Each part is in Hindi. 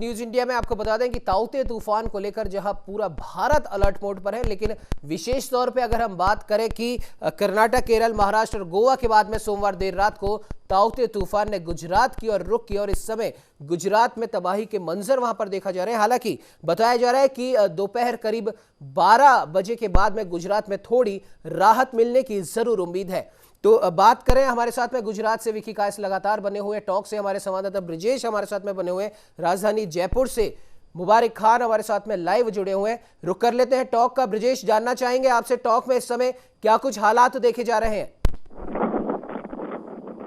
न्यूज इंडिया में आपको बता दें कि ताउते तूफान को लेकर जहां पूरा भारत अलर्ट मोड पर है, लेकिन विशेष तौर पे अगर हम बात करें कि कर्नाटक, केरल, महाराष्ट्र और गोवा के बाद में सोमवार देर रात को ताउते तूफान ने गुजरात की ओर रुख किया और इस समय गुजरात में तबाही के मंजर वहां पर देखा जा रहे हैं। हालांकि बताया जा रहा है कि दोपहर करीब 12 बजे के बाद में गुजरात में थोड़ी राहत मिलने की जरूर उम्मीद है। तो बात करें, हमारे साथ में गुजरात से विकी कायस लगातार बने हुए, टॉक से हमारे संवाददाता ब्रिजेश हमारे साथ में बने हुए, राजधानी जयपुर से मुबारक खान हमारे साथ में लाइव जुड़े हुए हैं। रुक कर लेते हैं टॉक का। ब्रिजेश, जानना चाहेंगे आपसे टॉक में इस समय क्या कुछ हालात देखे जा रहे हैं?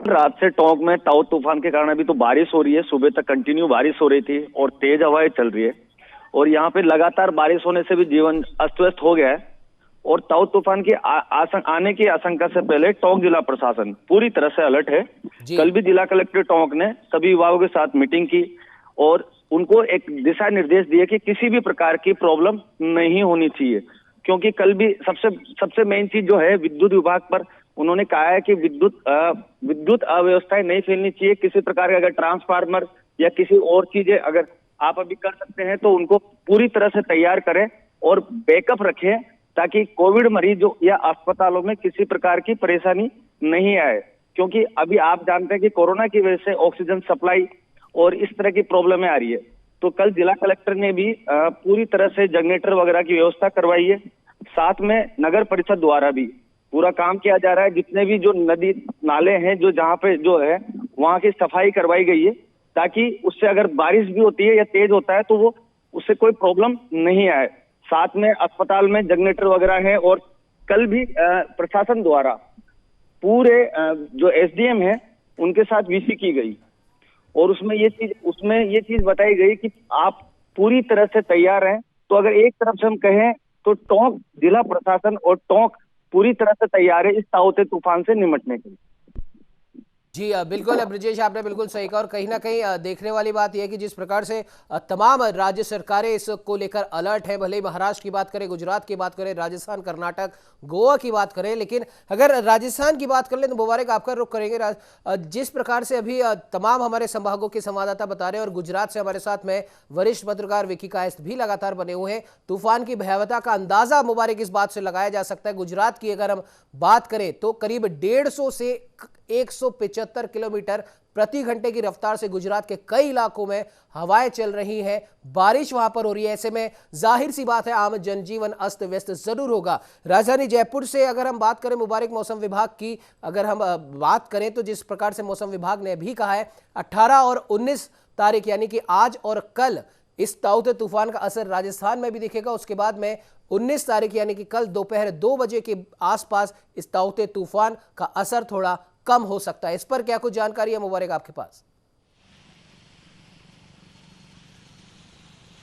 रात से टोंक में ताऊ तूफान के कारण अभी तो बारिश हो रही है। सुबह तक कंटिन्यू बारिश हो रही थी और तेज हवाएं चल रही है और यहाँ पे लगातार बारिश होने से भी जीवन अस्त व्यस्त हो गया है। और ताऊ तूफान की आने की आशंका से पहले टोंक जिला प्रशासन पूरी तरह से अलर्ट है। कल भी जिला कलेक्टर टोंक ने सभी विभागों के साथ मीटिंग की और उनको एक दिशा निर्देश दिए कि किसी भी प्रकार की प्रॉब्लम नहीं होनी चाहिए, क्योंकि कल भी सबसे मेन चीज जो है विद्युत विभाग पर उन्होंने कहा है कि विद्युत अव्यवस्थाएं नहीं फैलनी चाहिए। किसी प्रकार का अगर ट्रांसफार्मर या किसी और चीजें अगर आप अभी कर सकते हैं तो उनको पूरी तरह से तैयार करें और बैकअप रखें, ताकि कोविड मरीजों या अस्पतालों में किसी प्रकार की परेशानी नहीं आए। क्योंकि अभी आप जानते हैं कि कोरोना की वजह से ऑक्सीजन सप्लाई और इस तरह की प्रॉब्लमें आ रही है। तो कल जिला कलेक्टर ने भी पूरी तरह से जनरेटर वगैरह की व्यवस्था करवाई है। साथ में नगर परिषद द्वारा भी पूरा काम किया जा रहा है। जितने भी जो नदी नाले हैं जो जहाँ पे जो है वहां की सफाई करवाई गई है, ताकि उससे अगर बारिश भी होती है या तेज होता है तो वो उससे कोई प्रॉब्लम नहीं आए। साथ में अस्पताल में जनरेटर वगैरह है और कल भी प्रशासन द्वारा पूरे जो एसडीएम है उनके साथ वीसी की गई और उसमें ये चीज बताई गई कि आप पूरी तरह से तैयार हैं। तो अगर एक तरफ से हम कहें तो टोंक जिला प्रशासन और टोंक पूरी तरह से तैयार है इस ताउते तूफान से निपटने के लिए। जी बिल्कुल ब्रिजेश, आपने बिल्कुल सही कहा और कहीं ना कहीं देखने वाली बात यह है कि जिस प्रकार से तमाम राज्य सरकारें इसको लेकर अलर्ट है, भले ही महाराष्ट्र की बात करें, गुजरात की बात करें, राजस्थान, कर्नाटक, गोवा की बात करें, लेकिन अगर राजस्थान की बात कर लें तो मुबारक आपका रुख करेंगे। जिस प्रकार से अभी तमाम हमारे संभागों के संवाददाता बता रहे हैं और गुजरात से हमारे साथ में वरिष्ठ पत्रकार विकी कायस भी लगातार बने हुए हैं, तूफान की भयावहता का अंदाजा मुबारक इस बात से लगाया जा सकता है। गुजरात की अगर हम बात करें तो करीब 150 से 175 किलोमीटर प्रति घंटे की रफ्तार से गुजरात के कई इलाकों में हवाएं चल रही हैं, बारिश वहां पर हो रही है। ऐसे में जाहिर सी बात है आम जनजीवन अस्त व्यस्त जरूर होगा। राजधानी जयपुर से अगर हम बात करें मुबारक, मौसम विभाग की अगर हम बात करें तो जिस प्रकार से मौसम विभाग ने भी कहा है 18 और 19 तारीख यानी कि आज और कल इस ताउते तूफान का असर राजस्थान में भी दिखेगा। उसके बाद में 19 तारीख यानी कि कल दोपहर 2 बजे के आसपास इस ताउते तूफान का असर थोड़ा कम हो सकता है। इस पर क्या कुछ जानकारी है मुबारक आपके पास?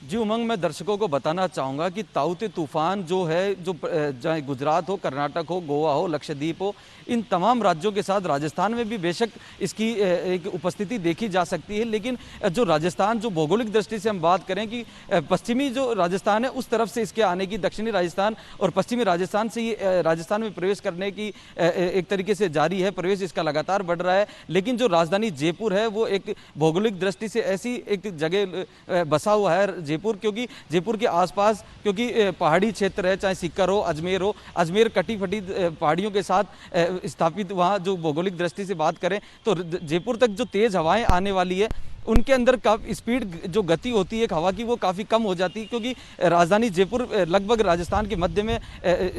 जी उमंग, मैं दर्शकों को बताना चाहूँगा कि ताउते तूफान जो है, जो चाहे गुजरात हो, कर्नाटक हो, गोवा हो, लक्षद्वीप हो, इन तमाम राज्यों के साथ राजस्थान में भी बेशक इसकी एक उपस्थिति देखी जा सकती है। लेकिन जो राजस्थान, जो भौगोलिक दृष्टि से हम बात करें कि पश्चिमी जो राजस्थान है उस तरफ से इसके आने की, दक्षिणी राजस्थान और पश्चिमी राजस्थान से ये राजस्थान में प्रवेश करने की एक तरीके से जारी है, प्रवेश इसका लगातार बढ़ रहा है। लेकिन जो राजधानी जयपुर है वो एक भौगोलिक दृष्टि से ऐसी एक जगह बसा हुआ है जयपुर, क्योंकि जयपुर के आसपास क्योंकि पहाड़ी क्षेत्र है, चाहे सीकर हो, अजमेर कटी फटी पहाड़ियों के साथ स्थापित, वहाँ जो भौगोलिक दृष्टि से बात करें तो जयपुर तक जो तेज हवाएं आने वाली है उनके अंदर का स्पीड, जो गति होती है हवा की, वो काफ़ी कम हो जाती है, क्योंकि राजधानी जयपुर लगभग राजस्थान के मध्य में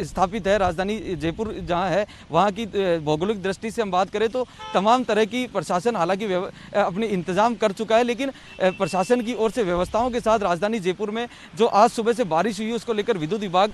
स्थापित है। राजधानी जयपुर जहाँ है वहाँ की भौगोलिक दृष्टि से हम बात करें तो तमाम तरह की प्रशासन हालांकि अपने इंतजाम कर चुका है, लेकिन प्रशासन की ओर से व्यवस्थाओं के साथ राजधानी जयपुर में जो आज सुबह से बारिश हुई उसको लेकर विद्युत विभाग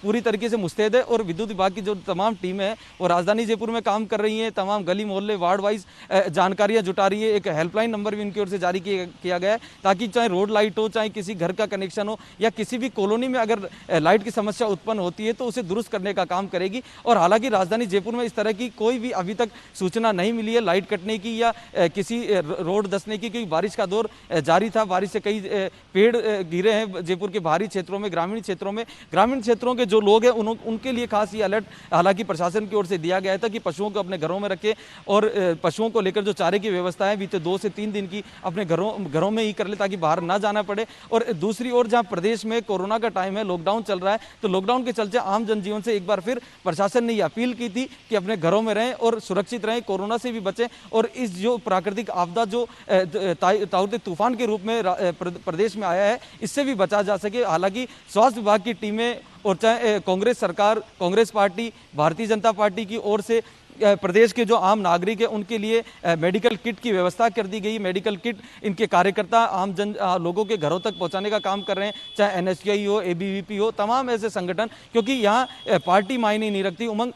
पूरी तरीके से मुस्तैद है और विद्युत विभाग की जो तमाम टीमें हैं वो राजधानी जयपुर में काम कर रही हैं। तमाम गली मोहल्ले वार्ड वाइज जानकारियाँ जुटा रही है। एक हेल्पलाइन नंबर भी उनकी ओर से जारी किया गया है, ताकि चाहे रोड लाइट हो, चाहे किसी घर का कनेक्शन हो या किसी भी कॉलोनी में अगर लाइट की समस्या उत्पन्न होती है तो उसे दुरुस्त करने का काम करेगी। और हालांकि राजधानी जयपुर में इस तरह की कोई भी अभी तक सूचना नहीं मिली है लाइट कटने की या किसी रोड धंसने की, क्योंकि बारिश का दौर जारी था। बारिश से कई पेड़ गिरे हैं जयपुर के बाहरी क्षेत्रों में, ग्रामीण क्षेत्रों के जो लोग हैं उनके लिए खास ये अलर्ट हालांकि प्रशासन की ओर से दिया गया था कि पशुओं को अपने घरों में रखें और पशुओं को लेकर जो चारे की व्यवस्था है बीते 2 से 3 दिन की अपने घरों में ही कर ले ताकि बाहर ना जाना पड़े। और दूसरी ओर जहां प्रदेश में कोरोना का टाइम है, लॉकडाउन चल रहा है, तो लॉकडाउन के चलते आम जनजीवन से एक बार फिर प्रशासन ने यह अपील की थी कि अपने घरों में रहें और सुरक्षित रहें, कोरोना से भी बचें और इस जो प्राकृतिक आपदा जो ताऊ ते तूफान के रूप में प्रदेश में आया है, इससे भी बचा जा सके। हालांकि स्वास्थ्य विभाग की टीमें और चाहे कांग्रेस सरकार, कांग्रेस पार्टी, भारतीय जनता पार्टी की ओर से प्रदेश के जो आम नागरिक है उनके लिए मेडिकल किट की व्यवस्था कर दी गई। मेडिकल किट इनके कार्यकर्ता आम लोगों के घरों तक पहुंचाने का काम कर रहे हैं, चाहे एनएसयूआई हो, एबीवीपी हो, तमाम ऐसे संगठन, क्योंकि यहाँ पार्टी मायने नहीं रखती। उमंग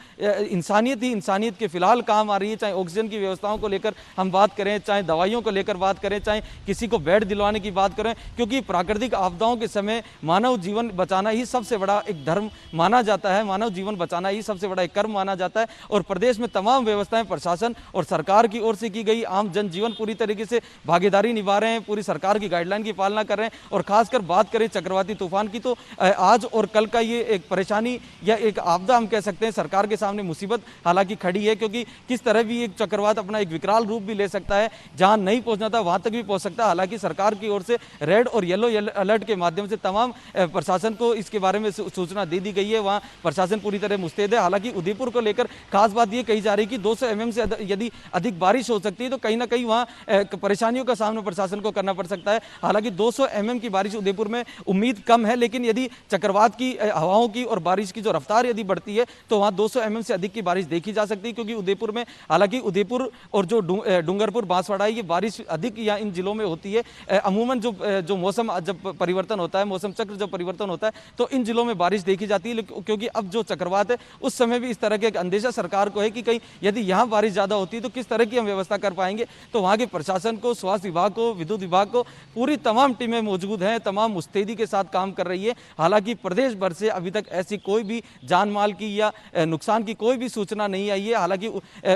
इंसानियत ही इंसानियत के फिलहाल काम आ रही है। चाहे ऑक्सीजन की व्यवस्थाओं को लेकर हम बात करें, चाहे दवाइयों को लेकर बात करें, चाहे किसी को बेड दिलवाने की बात करें, क्योंकि प्राकृतिक आपदाओं के समय मानव जीवन बचाना ही सबसे बड़ा एक धर्म माना जाता है, मानव जीवन बचाना ही सबसे बड़ा एक कर्म माना जाता है। और प्रदेश में तमाम व्यवस्थाएं प्रशासन और सरकार की ओर से की गई, आम जनजीवन पूरी तरीके से भागीदारी निभा रहे हैं, पूरी सरकार की गाइडलाइन की पालना कर रहे हैं। और खासकर बात करें चक्रवाती तूफान की, तो आज और कल का ये एक परेशानी या एक आपदा हम कह सकते हैं, सरकार के सामने मुसीबत हालांकि खड़ी है, क्योंकि किस तरह भी एक चक्रवात अपना एक विकराल रूप भी ले सकता है, जहां नहीं पहुंचना था वहां तक भी पहुंच सकता है। हालांकि सरकार की ओर से रेड और येलो अलर्ट के माध्यम से तमाम प्रशासन को इसके बारे में सूचना दे दी गई है, वहां प्रशासन पूरी तरह मुस्तैद है। हालांकि उदयपुर को लेकर खास बात यह कही जा रही है कि 200 mm से यदि अधिक बारिश हो सकती है तो कहीं ना कहीं वहां परेशानियों का सामना प्रशासन को करना पड़ सकता है। हालांकि 200 mm की बारिश उदयपुर में उम्मीद कम है, लेकिन यदि चक्रवात की हवाओं की और बारिश की जो रफ्तार यदि बढ़ती है तो वहां 200 mm से अधिक की बारिश देखी जा सकती है, क्योंकि उदयपुर में, हालांकि उदयपुर और जो डूंगरपुर बांसवाड़ा है, ये बारिश अधिक या इन जिलों में होती है। अमूमन जो मौसम जब परिवर्तन होता है, मौसम चक्र जब परिवर्तन होता है तो इन जिलों में बारिश देखी जाती है, क्योंकि अब जो चक्रवात है उस समय भी इस तरह के अंदेशा सरकार को है कि कहीं यदि यहाँ बारिश ज्यादा होती है तो किस तरह की हम व्यवस्था कर पाएंगे। तो वहां के प्रशासन को, स्वास्थ्य विभाग को, विद्युत विभाग को पूरी तमाम टीमें मौजूद हैं, तमाम मुस्तैदी के साथ काम कर रही है। हालांकि प्रदेश भर से अभी तक ऐसी कोई भी जान माल की या नुकसान की कोई भी सूचना नहीं आई है। हालांकि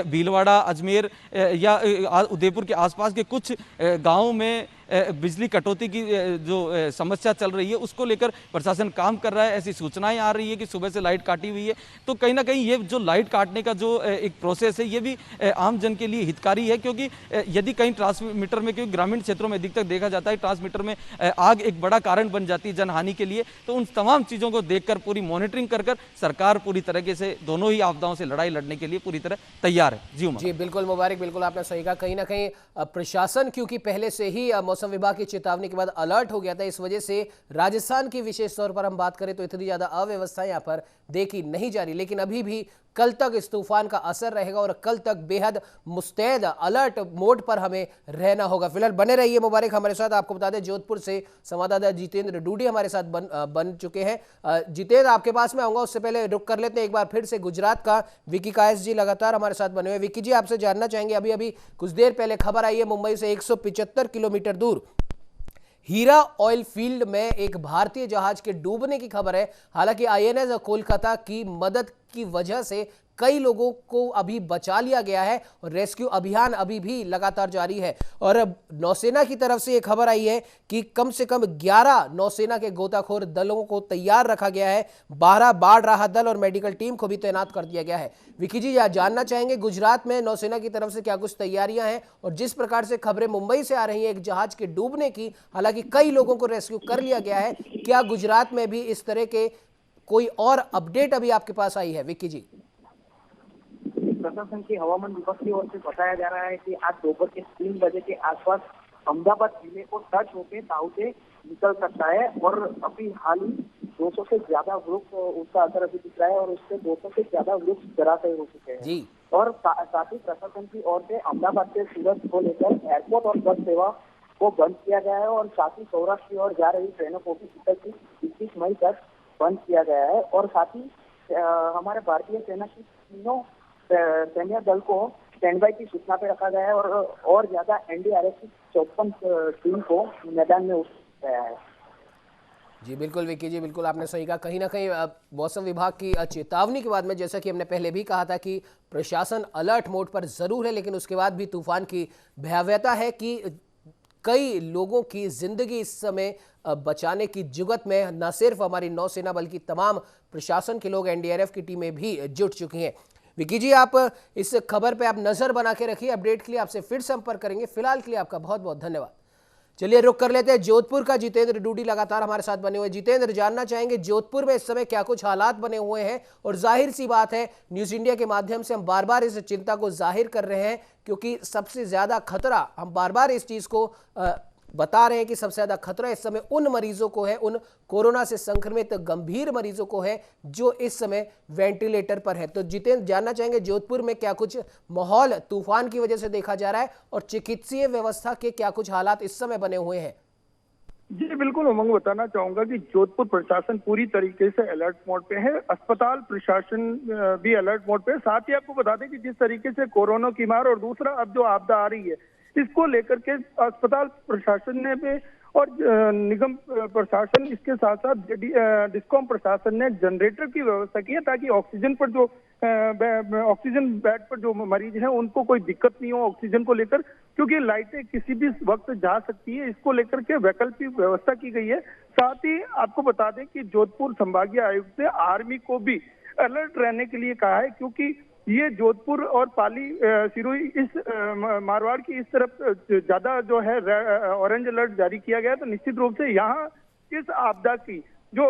भीलवाड़ा, अजमेर या उदयपुर के आसपास के कुछ गाँवों में बिजली कटौती की जो समस्या चल रही है उसको लेकर प्रशासन काम कर रहा है। ऐसी सूचनाएं आ रही है कि सुबह से लाइट काटी हुई है, तो कहीं ना कहीं ये जो लाइट काटने का जो एक प्रोसेस है ये भी आम जन के लिए हितकारी है, क्योंकि यदि कहीं ट्रांसमीटर में, क्योंकि ग्रामीण क्षेत्रों में अधिकतर देखा जाता है ट्रांसमीटर में आग एक बड़ा कारण बन जाती है जनहानि के लिए, तो उन तमाम चीज़ों को देखकर पूरी मॉनिटरिंग कर सरकार पूरी तरीके से दोनों ही आपदाओं से लड़ाई लड़ने के लिए पूरी तरह तैयार है। जी बिल्कुल मुबारक, बिल्कुल आपने सही कहा। कहीं ना कहीं प्रशासन क्योंकि पहले से ही मौसम विभाग की चेतावनी के बाद अलर्ट हो गया था, इस वजह से राजस्थान की विशेष तौर पर हम बात करें तो इतनी ज्यादा अव्यवस्था यहां पर देखी नहीं जा रही। लेकिन अभी भी कल तक इस तूफान का असर रहेगा और कल तक बेहद मुस्तैद अलर्ट मोड पर हमें रहना होगा। फिलहाल बने रहिए मुबारक हमारे साथ। आपको बता दें जोधपुर से संवाददाता जितेंद्र डूडी हमारे साथ बन चुके हैं। जितेंद्र, आपके पास में आऊंगा, उससे पहले रुक कर लेते हैं एक बार फिर से गुजरात का। विकी कायस जी लगातार हमारे साथ बने हुए। विकी जी, आपसे जानना चाहेंगे, अभी अभी कुछ देर पहले खबर आई है मुंबई से 175 किलोमीटर दूर हीरा ऑयल फील्ड में एक भारतीय जहाज के डूबने की खबर है। हालांकि आईएनएस कोलकाता की मदद की वजह से कई लोगों को अभी बचा लिया गया है और रेस्क्यू अभियान अभी भी लगातार जारी है। और नौसेना की तरफ से यह खबर आई है कि कम से कम 11 नौसेना के गोताखोर दलों को तैयार रखा गया है, 12 बाढ़ राहत दल और मेडिकल टीम को भी तैनात कर दिया गया है। विकी जी, यह जानना चाहेंगे गुजरात में नौसेना की तरफ से क्या कुछ तैयारियां हैं, और जिस प्रकार से खबरें मुंबई से आ रही हैं एक जहाज के डूबने की, हालांकि कई लोगों को रेस्क्यू कर लिया गया है, क्या गुजरात में भी इस तरह के कोई और अपडेट अभी आपके पास आई है? विकी जी, प्रशासन की हवामान विभाग की ओर से बताया जा रहा है कि आज दोपहर के 3 बजे के आसपास अहमदाबाद जिले को टच होकर ताऊ से निकल सकता है। और अभी हाल ही 200 से ज्यादा वृक्ष उसका असर अभी दिख रहा है और उससे 200 से ज्यादा वृक्ष धराशायी हो चुके हैं जी। और साथ ही प्रशासन की ओर से अहमदाबाद से सूरत को लेकर एयरपोर्ट और बस सेवा को बंद किया गया है और साथ ही सौराष्ट्र की ओर जा रही ट्रेनों को भी 21 मई तक बंद किया गया है। और साथ ही हमारे भारतीय सेना की तीनों सैन्य दल को स्टैंड बाई की सूचना पे रखा गया है और ज्यादा एनडीआरएफ की 54 टीम को मैदान में उतारा गया है। जी बिल्कुल विकी जी, बिल्कुल आपने सही कहा। कहीं ना कहीं मौसम विभाग की चेतावनी के बाद में, जैसा कि हमने पहले भी कहा था कि प्रशासन अलर्ट मोड पर जरूर है, लेकिन उसके बाद भी तूफान की भयावहता है कि कई लोगों की जिंदगी इस समय बचाने की जुगत में न सिर्फ हमारी नौसेना बल्कि तमाम प्रशासन के लोग, एनडीआरएफ की टीमें भी जुट चुकी हैं। विकी जी, आप इस खबर पे आप नजर बना के रखिए, अपडेट के लिए आपसे फिर संपर्क करेंगे। फिलहाल के लिए आपका बहुत बहुत धन्यवाद। चलिए रुक कर लेते हैं जोधपुर का। जितेंद्र डूडी लगातार हमारे साथ बने हुए। जितेंद्र, जानना चाहेंगे जोधपुर में इस समय क्या कुछ हालात बने हुए हैं, और जाहिर सी बात है न्यूज इंडिया के माध्यम से हम बार बार इस चिंता को जाहिर कर रहे हैं, क्योंकि सबसे ज्यादा खतरा, हम बार बार इस चीज को बता रहे हैं कि सबसे ज्यादा खतरा इस समय उन मरीजों को है, उन कोरोना से संक्रमित गंभीर मरीजों को है जो इस समय वेंटिलेटर पर है। तो जितेंद्र, जानना चाहेंगे जोधपुर में क्या कुछ माहौल तूफान की वजह से देखा जा रहा है, और चिकित्सीय व्यवस्था के क्या कुछ हालात इस समय बने हुए हैं? जी बिल्कुल उमंग, बताना चाहूंगा कि जोधपुर प्रशासन पूरी तरीके से अलर्ट मोड पे है। अस्पताल प्रशासन भी अलर्ट मोड पे है। साथ ही आपको बता दें कि जिस तरीके से कोरोना की मार और दूसरा अब जो आपदा आ रही है, इसको लेकर के अस्पताल प्रशासन ने भी और निगम प्रशासन, इसके साथ साथ डिस्कॉम प्रशासन ने जनरेटर की व्यवस्था की है, ताकि ऑक्सीजन पर जो ऑक्सीजन बेड पर जो मरीज हैं उनको कोई दिक्कत नहीं हो ऑक्सीजन को लेकर, क्योंकि लाइटें किसी भी वक्त जा सकती है। इसको लेकर के वैकल्पिक व्यवस्था की गई है। साथ ही आपको बता दें कि जोधपुर संभागीय आयुक्त ने आर्मी को भी अलर्ट रहने के लिए कहा है, क्योंकि ये जोधपुर और पाली सिरोही इस मारवाड़ की इस तरफ ज्यादा जो है ऑरेंज अलर्ट जारी किया गया है। तो निश्चित रूप से यहाँ इस आपदा की जो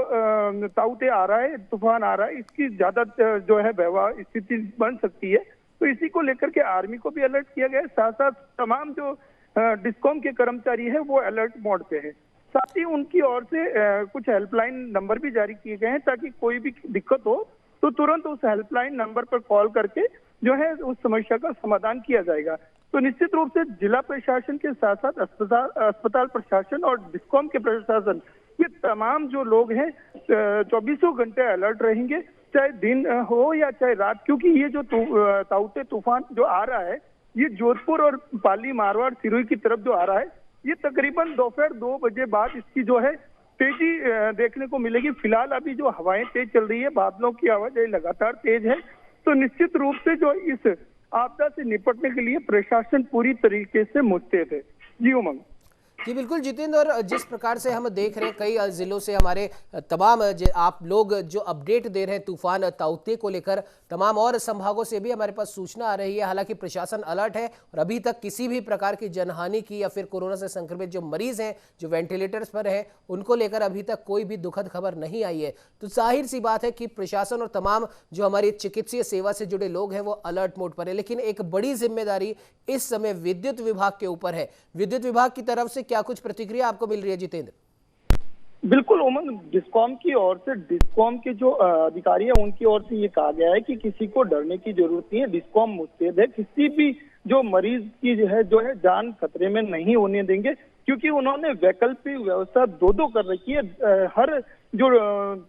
ताउते आ रहा है, तूफान आ रहा है, इसकी ज्यादा जो है भयावह स्थिति बन सकती है। तो इसी को लेकर के आर्मी को भी अलर्ट किया गया है। साथ साथ तमाम जो डिस्कॉम के कर्मचारी है वो अलर्ट मोड पे है। साथ ही उनकी ओर से कुछ हेल्पलाइन नंबर भी जारी किए गए हैं, ताकि कोई भी दिक्कत हो तो तुरंत उस हेल्पलाइन नंबर पर कॉल करके जो है उस समस्या का समाधान किया जाएगा। तो निश्चित रूप से जिला प्रशासन के साथ साथ अस्पताल प्रशासन और डिस्कॉम के प्रशासन, ये तमाम जो लोग हैं 24 घंटे अलर्ट रहेंगे, चाहे दिन हो या चाहे रात, क्योंकि ये जो ताउते तूफान जो आ रहा है, ये जोधपुर और पाली, मारवाड़, सिरोही की तरफ जो आ रहा है, ये तकरीबन दोपहर 2 बजे बाद इसकी जो है तेजी देखने को मिलेगी। फिलहाल अभी जो हवाएं तेज चल रही है, बादलों की आवाजाही लगातार तेज है। तो निश्चित रूप से जो इस आपदा से निपटने के लिए प्रशासन पूरी तरीके से मुस्तैद है। जी उमंग। जी बिल्कुल जितेंद्र, और जिस प्रकार से हम देख रहे हैं कई जिलों से हमारे तमाम आप लोग जो अपडेट दे रहे हैं तूफान ताउते को लेकर, तमाम और संभागों से भी हमारे पास सूचना आ रही है। हालांकि प्रशासन अलर्ट है और अभी तक किसी भी प्रकार की जनहानि की या फिर कोरोना से संक्रमित जो मरीज हैं, जो वेंटिलेटर्स पर हैं, उनको लेकर अभी तक कोई भी दुखद खबर नहीं आई है। तो जाहिर सी बात है कि प्रशासन और तमाम जो हमारी चिकित्सीय सेवा से जुड़े लोग हैं वो अलर्ट मोड पर है। लेकिन एक बड़ी जिम्मेदारी इस समय विद्युत विभाग के ऊपर है। विद्युत विभाग की तरफ से क्या कुछ प्रतिक्रिया आपको मिल रही है जितेंद्र? बिल्कुल उमंग, डिस्कॉम की ओर से, डिस्कॉम के जो अधिकारी हैं उनकी ओर से ये कहा गया है कि किसी को डरने की जरूरत नहीं है। डिस्कॉम मुस्तैद है, किसी भी जो मरीज की जो है जान खतरे में नहीं होने देंगे, क्योंकि उन्होंने वैकल्पिक व्यवस्था दो कर रखी है। हर जो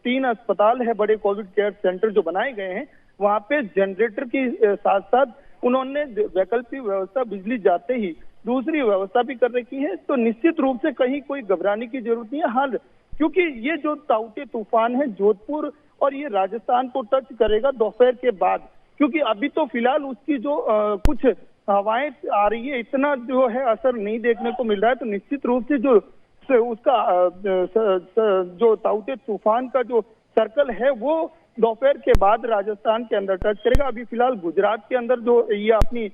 3 अस्पताल है, बड़े कोविड केयर सेंटर जो बनाए गए हैं, वहां पे जनरेटर के साथ साथ उन्होंने वैकल्पिक व्यवस्था बिजली जाते ही दूसरी व्यवस्था भी कर रखी है। तो निश्चित रूप से कहीं कोई घबराने की जरूरत नहीं है। हाँ, क्योंकि ये जो ताउते तूफान है जोधपुर और ये राजस्थान को टच करेगा दोपहर के बाद, क्योंकि अभी तो फिलहाल उसकी जो कुछ हवाएं आ रही है, इतना जो है असर नहीं देखने को मिल रहा है। तो निश्चित रूप से जो उसका जो ताउते तूफान का जो सर्कल है वो दोपहर के बाद राजस्थान के अंदर टच करेगा। अभी फिलहाल गुजरात के अंदर जो ये अपनी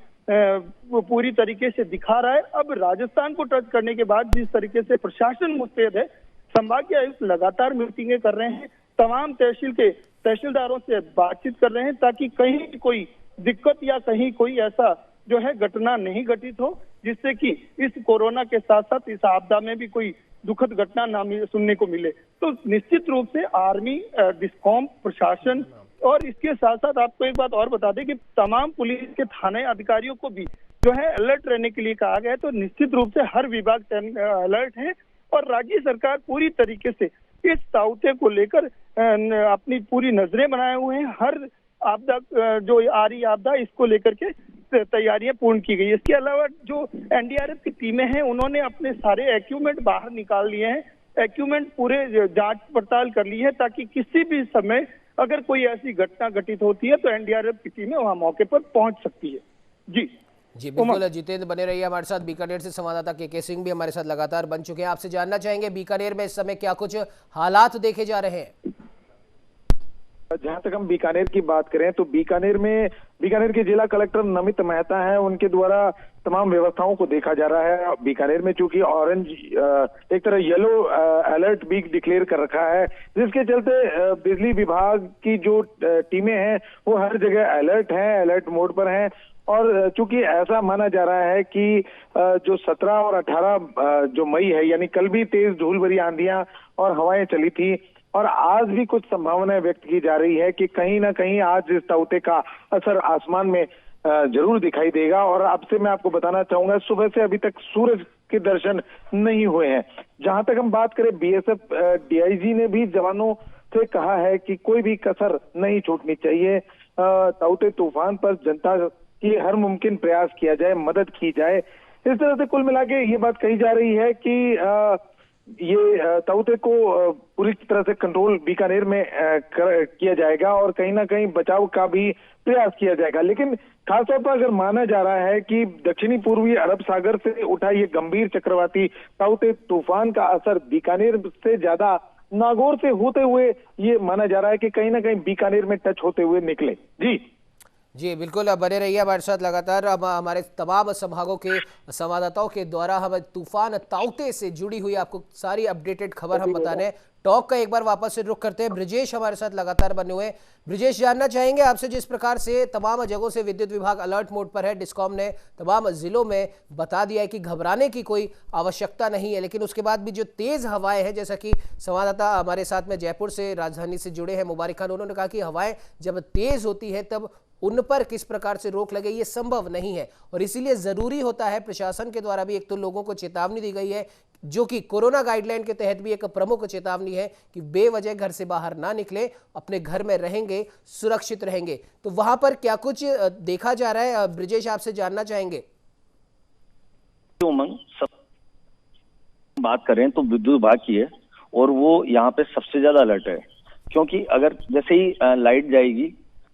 वो पूरी तरीके से दिखा रहा है, अब राजस्थान को टच करने के बाद जिस तरीके से प्रशासन मुस्तैद है, संभागीय आयुक्त लगातार मीटिंगें कर रहे हैं, तमाम तहसील के तहसीलदारों से बातचीत कर रहे हैं, ताकि कहीं कोई दिक्कत या कहीं कोई ऐसा जो है घटना नहीं घटित हो, जिससे कि इस कोरोना के साथ साथ इस आपदा में भी कोई दुखद घटना ना सुनने को मिले। तो निश्चित रूप से आर्मी, डिस्कॉम, प्रशासन और इसके साथ साथ आपको एक बात और बता दें कि तमाम पुलिस के थाने अधिकारियों को भी जो है अलर्ट रहने के लिए कहा गया है। तो निश्चित रूप से हर विभाग अलर्ट है और राज्य सरकार पूरी तरीके से इस ताउते को लेकर अपनी पूरी नजरें बनाए हुए हैं। हर आपदा जो आ रही आपदा, इसको लेकर के तैयारियां पूर्ण की गई। इसके अलावा जो एनडीआरएफ की टीमें हैं, उन्होंने अपने सारे इक्विपमेंट बाहर निकाल लिए हैं, इक्विपमेंट पूरे जांच पड़ताल कर ली है, ताकि किसी भी समय अगर कोई ऐसी घटना घटित होती है तो एनडीआरएफ की टीमें वहां मौके पर पहुंच सकती है। जी बिल्कुल जितेंद्र, बने रहिए हमारे साथ। बीकानेर से संवाददाता के सिंह भी हमारे साथ लगातार बन चुके हैं। आपसे जानना चाहेंगे बीकानेर में इस समय क्या कुछ हालात देखे जा रहे हैं? जहां तक हम बीकानेर की बात करें तो बीकानेर के जिला कलेक्टर नमित मेहता हैं, उनके द्वारा तमाम व्यवस्थाओं को देखा जा रहा है। बीकानेर में चूंकि ऑरेंज एक तरह येलो अलर्ट भी डिक्लेयर कर रखा है, जिसके चलते बिजली विभाग की जो टीमें हैं वो हर जगह अलर्ट हैं, अलर्ट मोड पर हैं। और चूंकि ऐसा माना जा रहा है कि जो 17 और 18 जो मई है, यानी कल भी तेज धूल भरी आंधियां और हवाएं चली थी, और आज भी कुछ संभावनाएं व्यक्त की जा रही है कि कहीं ना कहीं आज इस ताउते का असर आसमान में जरूर दिखाई देगा। और अब से मैं आपको बताना चाहूंगा, सुबह से अभी तक सूरज के दर्शन नहीं हुए हैं। जहां तक हम बात करें, बीएसएफ डीआईजी ने भी जवानों से कहा है कि कोई भी कसर नहीं छूटनी चाहिए। ताउते तूफान पर जनता की हर मुमकिन प्रयास किया जाए, मदद की जाए। इस तरह से कुल मिला के ये बात कही जा रही है कि ये ताउते को पूरी तरह से कंट्रोल बीकानेर में किया जाएगा और कहीं ना कहीं बचाव का भी प्रयास किया जाएगा। लेकिन खासतौर पर अगर माना जा रहा है कि दक्षिणी पूर्वी अरब सागर से उठा ये गंभीर चक्रवाती ताउते तूफान का असर बीकानेर से ज्यादा नागौर से होते हुए ये माना जा रहा है कि कहीं ना कहीं बीकानेर में टच होते हुए निकले। जी बिल्कुल, अब बने रहिए हमारे साथ लगातार। अब हमारे तमाम संभागों के संवाददाताओं के द्वारा हम तूफान ताउते से जुड़ी हुई आपको सारी अपडेटेड खबर हम बता रहे हैं। टॉक का एक बार वापस से रुख करते हैं। ब्रिजेश हमारे साथ लगातार बने हुए हैं। ब्रिजेश, जानना चाहेंगे आपसे, जिस प्रकार से तमाम जगहों से विद्युत विभाग अलर्ट मोड पर है, डिस्कॉम ने तमाम जिलों में बता दिया है कि घबराने की कोई आवश्यकता नहीं है, लेकिन उसके बाद भी जो तेज हवाएं हैं, जैसा कि संवाददाता हमारे साथ में जयपुर से राजधानी से जुड़े हैं मुबारक खान, उन्होंने कहा कि हवाएं जब तेज होती है तब उन पर किस प्रकार से रोक लगे ये संभव नहीं है, और इसीलिए जरूरी होता है, प्रशासन के द्वारा भी एक तो लोगों को चेतावनी दी गई है, जो कि कोरोना गाइडलाइन के तहत भी एक प्रमुख चेतावनी है कि बेवजह घर से बाहर ना निकले, अपने घर में रहेंगे, सुरक्षित रहेंगे। तो वहां पर क्या कुछ देखा जा रहा है, ब्रिजेश आपसे जानना चाहेंगे। उमंग, सब बात करें तो विद्युत विभाग की है और वो यहाँ पे सबसे ज्यादा अलर्ट है, क्योंकि अगर जैसे ही लाइट जाएगी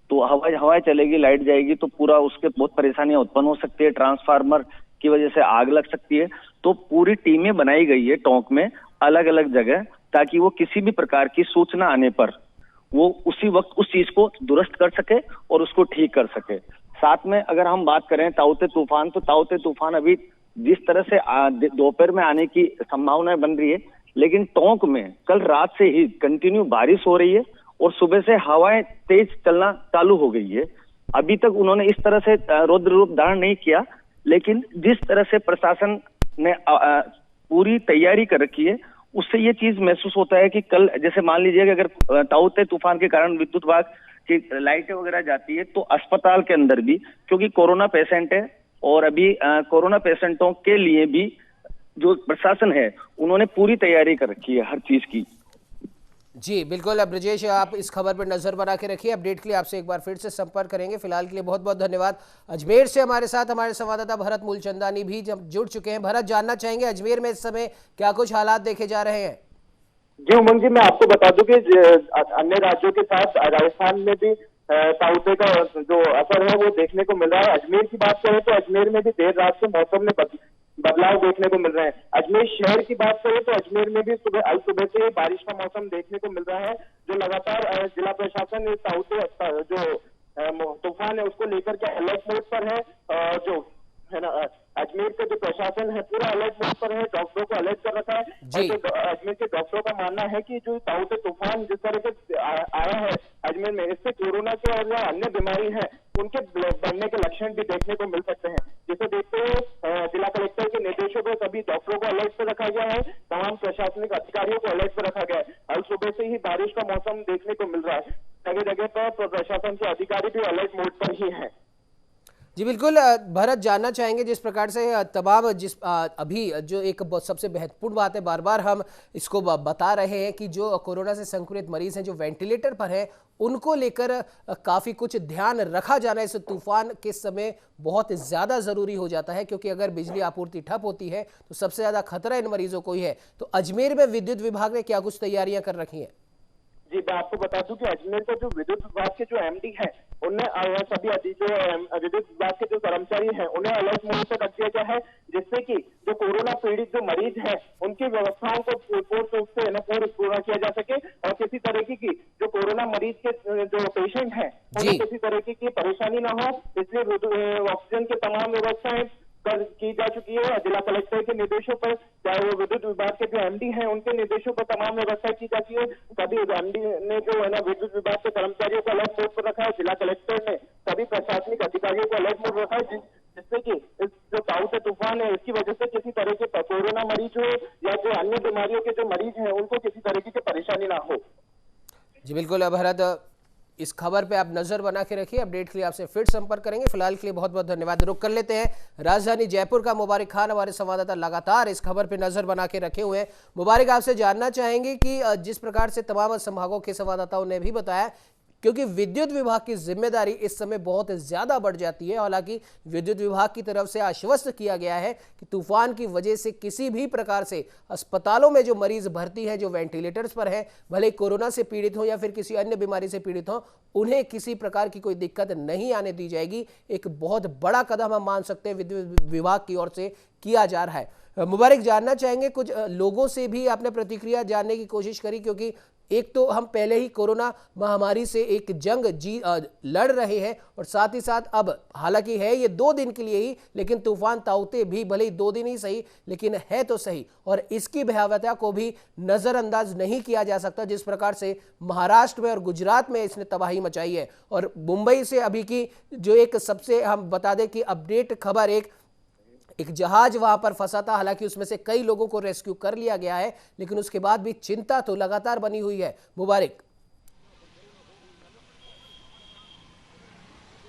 तो हवाएं चलेगी, लाइट जाएगी तो पूरा उसके बहुत परेशानियां उत्पन्न हो सकती है, ट्रांसफार्मर की वजह से आग लग सकती है। तो पूरी टीमें बनाई गई है टोंक में अलग अलग जगह, ताकि वो किसी भी प्रकार की सूचना आने पर वो उसी वक्त उस चीज को दुरुस्त कर सके और उसको ठीक कर सके। साथ में अगर हम बात करें ताउते तूफान, तो ताउते तूफान अभी जिस तरह से दोपहर में आने की संभावनाएं बन रही है, लेकिन टोंक में कल रात से ही कंटिन्यू बारिश हो रही है और सुबह से हवाएं तेज चलना चालू हो गई है। अभी तक उन्होंने इस तरह से रौद्र रूप धारण नहीं किया, लेकिन जिस तरह से प्रशासन ने पूरी तैयारी कर रखी है, उससे ये चीज महसूस होता है कि कल जैसे मान लीजिए कि अगर ताउते तूफान के कारण विद्युत विभाग की लाइटें वगैरह जाती है, तो अस्पताल के अंदर भी, क्योंकि कोरोना पेशेंट है और अभी कोरोना पेशेंटों के लिए भी जो प्रशासन है उन्होंने पूरी तैयारी कर रखी है हर चीज की। जी बिल्कुल, ब्रजेश आप इस खबर पर नजर बना के रखिए। अपडेट के लिए आपसे एक बार फिर से संपर्क करेंगे। फिलहाल के लिए बहुत बहुत धन्यवाद। अजमेर से हमारे साथ हमारे संवाददाता भरत मूलचंदानी भी जुड़ चुके हैं। भरत, जानना चाहेंगे अजमेर में इस समय क्या कुछ हालात देखे जा रहे हैं? जी उमंग जी, मैं आपको बता दूं कि अन्य राज्यों के साथ राजस्थान में भी ताउते का जो असर है वो देखने को मिल रहा है। अजमेर की बात करें तो अजमेर में भी देर रात से मौसम में बदलाव देखने को मिल रहे हैं। अजमेर शहर की बात करें तो अजमेर में भी सुबह से बारिश का मौसम देखने को मिल रहा है, जो लगातार जिला प्रशासन ताउते जो तूफान है उसको लेकर के अलर्ट मोड पर है। जो है ना, अजमेर का जो प्रशासन है पूरा अलर्ट मोड पर है, डॉक्टरों को अलर्ट कर रखा है। तो अजमेर के डॉक्टरों का मानना है कि जो ताउते तूफान जिस तरह से आया है अजमेर में, इससे कोरोना के और जो अन्य बीमारी है उनके बढ़ने के लक्षण भी देखने को मिल सकते हैं। जिसे देखते हुए जिला कलेक्टर के निर्देशों पर सभी डॉक्टरों को अलर्ट पर रखा गया है, तमाम प्रशासनिक अधिकारियों को अलर्ट पर रखा गया है। कल सुबह से ही बारिश का मौसम देखने को मिल रहा है, जगह जगह पर प्रशासन के अधिकारी भी अलर्ट मोड पर ही है। जी बिल्कुल, भरत, जानना चाहेंगे जिस प्रकार से तमाम अभी जो एक सबसे महत्वपूर्ण बात है, बार बार हम इसको बता रहे हैं कि जो कोरोना से संक्रमित मरीज हैं जो वेंटिलेटर पर हैं, उनको लेकर काफ़ी कुछ ध्यान रखा जाना इस तूफान के समय बहुत ज़्यादा ज़रूरी हो जाता है, क्योंकि अगर बिजली आपूर्ति ठप होती है तो सबसे ज़्यादा खतरा इन मरीजों को ही है। तो अजमेर में विद्युत विभाग ने क्या कुछ तैयारियां कर रखी हैं? जी मैं आपको बता दूं कि अजमेर का जो विद्युत विभाग के जो एमडी है उन्हें सभी जो विद्युत विभाग के जो कर्मचारी हैं उन्हें अलर्ट मोड पर रख दिया गया है, जिससे कि जो कोरोना पीड़ित जो मरीज हैं उनकी व्यवस्थाओं को पूर्ण रूप से पूरा किया जा सके और किसी तरीके की जो कोरोना मरीज के जो पेशेंट हैं उन्हें किसी तरीके की परेशानी ना हो, इसलिए ऑक्सीजन की तमाम व्यवस्थाएं की जा चुकी है। जिला कलेक्टर के निर्देशों पर, चाहे वो विद्युत विभाग के जो एमडी हैं उनके निर्देशों पर तमाम व्यवस्था की जाती है। सभी एमडी ने जो है ना विद्युत विभाग के कर्मचारियों को अलर्ट मोड पर रखा है। जिला कलेक्टर ने सभी प्रशासनिक अधिकारियों को अलर्ट मोड रखा है, जिससे कि इस जो ताऊ तूफान है इसकी वजह से किसी तरह के कोरोना मरीज हो या जो अन्य बीमारियों के जो मरीज हैं उनको किसी तरीके की परेशानी ना हो। जी बिल्कुल भरत, इस खबर पे आप नजर बना के रखिए। अपडेट के लिए आपसे फिर संपर्क करेंगे। फिलहाल के लिए बहुत बहुत धन्यवाद। रुक कर लेते हैं राजधानी जयपुर का। मुबारक खान हमारे संवाददाता लगातार इस खबर पे नजर बना के रखे हुए हैं। मुबारक, आपसे जानना चाहेंगे कि जिस प्रकार से तमाम संभागों के संवाददाताओं ने भी बताया, क्योंकि विद्युत विभाग की जिम्मेदारी इस समय बहुत ज्यादा बढ़ जाती है। हालांकि विद्युत विभाग की तरफ से आश्वस्त किया गया है कि तूफान की वजह से किसी भी प्रकार से अस्पतालों में जो मरीज भर्ती हैं, जो वेंटिलेटर्स पर हैं, भले कोरोना से पीड़ित हो या फिर किसी अन्य बीमारी से पीड़ित हो, उन्हें किसी प्रकार की कोई दिक्कत नहीं आने दी जाएगी। एक बहुत बड़ा कदम हम मान सकते हैं विद्युत विभाग की ओर से किया जा रहा है। मुबारक, जानना चाहेंगे, कुछ लोगों से भी आपने प्रतिक्रिया जानने की कोशिश करी, क्योंकि एक तो हम पहले ही कोरोना महामारी से एक जंग लड़ रहे हैं और साथ ही साथ अब हालांकि है ये 2 दिन के लिए ही, लेकिन तूफान ताउते भी भले ही 2 दिन ही सही, लेकिन है तो सही, और इसकी भयावहता को भी नजरअंदाज नहीं किया जा सकता। जिस प्रकार से महाराष्ट्र में और गुजरात में इसने तबाही मचाई है, और मुंबई से अभी की जो एक सबसे हम बता दें कि अपडेट खबर, एक जहाज वहां पर फंसा था। हालांकि उसमें से कई लोगों को रेस्क्यू कर लिया गया है, लेकिन उसके बाद भी चिंता तो लगातार बनी हुई है। मुबारक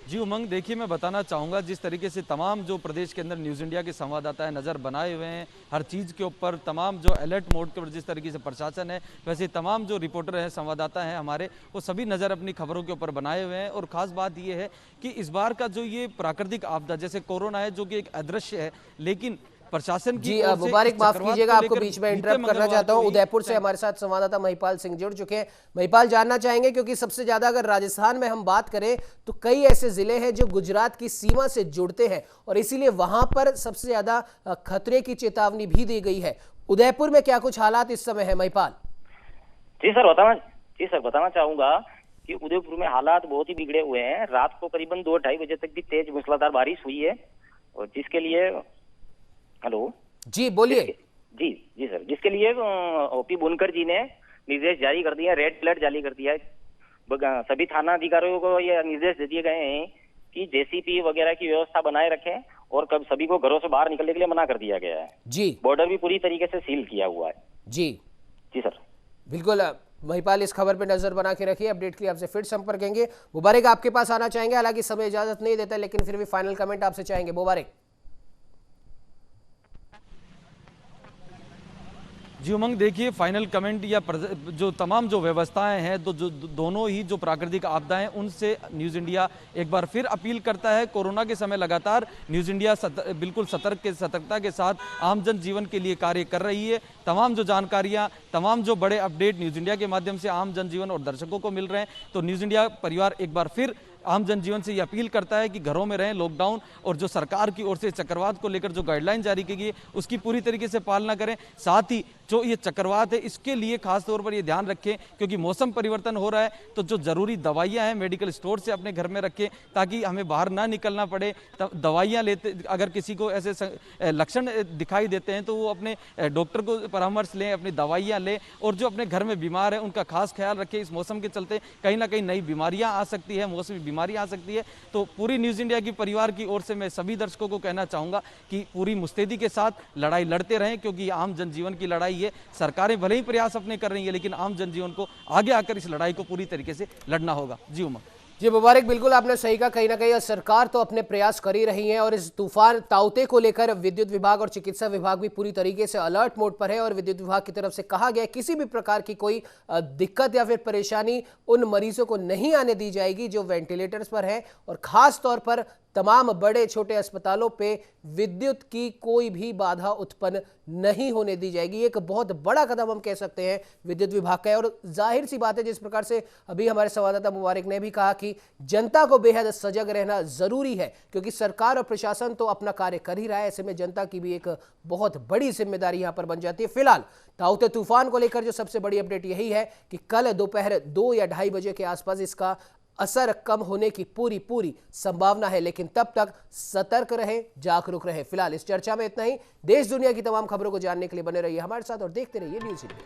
जी उमंग, देखिए मैं बताना चाहूँगा, जिस तरीके से तमाम जो प्रदेश के अंदर न्यूज़ इंडिया के संवाददाता है नज़र बनाए हुए हैं हर चीज़ के ऊपर, तमाम जो अलर्ट मोड के ऊपर जिस तरीके से प्रशासन है, वैसे तमाम जो रिपोर्टर हैं, संवाददाता हैं हमारे, वो सभी नज़र अपनी खबरों के ऊपर बनाए हुए हैं। और ख़ास बात ये है कि इस बार का जो ये प्राकृतिक आपदा जैसे कोरोना है, जो कि एक अदृश्य है, लेकिन प्रशासन की जी मुबारक, माफ कीजिएगा, आपको बीच में इंटरप्ट करना चाहता हूं। उदयपुर से हमारे साथ संवाददाता महिपाल सिंह जुड़ चुके हैं। महिपाल, जानना चाहेंगे, क्योंकि सबसे ज्यादा अगर राजस्थान में हम बात करें तो कई ऐसे जिले हैं जो गुजरात की सीमा से जुड़ते हैं और इसीलिए वहां पर सबसे ज्यादा खतरे की चेतावनी भी दी गई है। उदयपुर में क्या कुछ हालात इस समय है महिपाल? जी सर, बताना चाहूंगा कि उदयपुर में हालात बहुत ही बिगड़े हुए हैं। रात को करीबन 2-2:30 बजे तक भी तेज मूसलाधार बारिश हुई है, और जिसके लिए हेलो जी बोलिए। जी सर, जिसके लिए ओपी बुनकर जी ने निर्देश जारी कर दिया, रेड अलर्ट जारी कर दिया है। सभी थाना अधिकारियों को ये निर्देश दे दिए गए हैं कि जेसीपी वगैरह की व्यवस्था बनाए रखें, और कब सभी को घरों से बाहर निकलने के लिए मना कर दिया गया है। जी, बॉर्डर भी पूरी तरीके से सील किया हुआ है। जी सर, बिल्कुल। महिपाल, इस खबर पर नजर बना के रखिए। अपडेट के लिए आपसे फिर संपर्क करेंगे। मुबारक, आपके पास आना चाहेंगे, हालांकि समय इजाजत नहीं देता, लेकिन फिर भी फाइनल कमेंट आपसे चाहेंगे। मुबारक जी उमंग, देखिए फाइनल कमेंट या जो तमाम जो व्यवस्थाएं हैं, तो जो दोनों ही जो प्राकृतिक आपदाएं, उनसे न्यूज़ इंडिया एक बार फिर अपील करता है। कोरोना के समय लगातार न्यूज़ इंडिया बिल्कुल सतर्कता के साथ आम जन जीवन के लिए कार्य कर रही है। तमाम जो जानकारियां, तमाम जो बड़े अपडेट न्यूज़ इंडिया के माध्यम से आम जनजीवन और दर्शकों को मिल रहे हैं। तो न्यूज़ इंडिया परिवार एक बार फिर आम जनजीवन से ये अपील करता है कि घरों में रहें, लॉकडाउन और जो सरकार की ओर से चक्रवात को लेकर जो गाइडलाइन जारी की गई है उसकी पूरी तरीके से पालना करें। साथ ही जो ये चक्रवात है इसके लिए खास तौर पर ये ध्यान रखें, क्योंकि मौसम परिवर्तन हो रहा है, तो जो जरूरी दवाइयां हैं मेडिकल स्टोर से अपने घर में रखें, ताकि हमें बाहर ना निकलना पड़े। दवाइयां लेते, अगर किसी को ऐसे लक्षण दिखाई देते हैं तो वो अपने डॉक्टर को परामर्श लें, अपनी दवाइयां लें, और जो अपने घर में बीमार है उनका खास ख्याल रखें। इस मौसम के चलते कहीं ना कहीं नई बीमारियां आ सकती है, मौसमी बीमारी आ सकती है। तो पूरी न्यूज़ इंडिया की परिवार की ओर से मैं सभी दर्शकों को कहना चाहूंगा कि पूरी मुस्तैदी के साथ लड़ाई लड़ते रहें, क्योंकि ये आम जनजीवन की लड़ाई है। सरकारें भले ही प्रयास अपने कर रही है, लेकिन आम जनजीवन को आगे आकर इस लड़ाई को पूरी तरीके से लड़ना होगा। जी उमंग। जी मुबारक, बिल्कुल आपने सही कहा। कहीं ना कहीं सरकार तो अपने प्रयास कर ही रही है, और इस तूफान ताउते को लेकर विद्युत विभाग और चिकित्सा विभाग भी पूरी तरीके से अलर्ट मोड पर है, और विद्युत विभाग की तरफ से कहा गया है किसी भी प्रकार की कोई दिक्कत या फिर परेशानी उन मरीजों को नहीं आने दी जाएगी जो वेंटिलेटर्स पर है, और खास तौर पर तमाम बड़े छोटे अस्पतालों पे विद्युत की कोई भी बाधा उत्पन्न नहीं होने दी जाएगी। एक बहुत बड़ा कदम हम कह सकते हैं विद्युत विभाग का है। और जाहिर सी बात है, जिस प्रकार से अभी हमारे संवाददाता मुबारक ने भी कहा कि जनता को बेहद सजग रहना जरूरी है, क्योंकि सरकार और प्रशासन तो अपना कार्य कर ही रहा है। ऐसे में जनता की भी एक बहुत बड़ी जिम्मेदारी यहां पर बन जाती है। फिलहाल ताउते तूफान को लेकर जो सबसे बड़ी अपडेट यही है कि कल दोपहर 2 या 2:30 बजे के आसपास इसका असर कम होने की पूरी संभावना है, लेकिन तब तक सतर्क रहें, जागरूक रहें। फिलहाल इस चर्चा में इतना ही। देश दुनिया की तमाम खबरों को जानने के लिए बने रहिए हमारे साथ और देखते रहिए न्यूज़ इंडिया।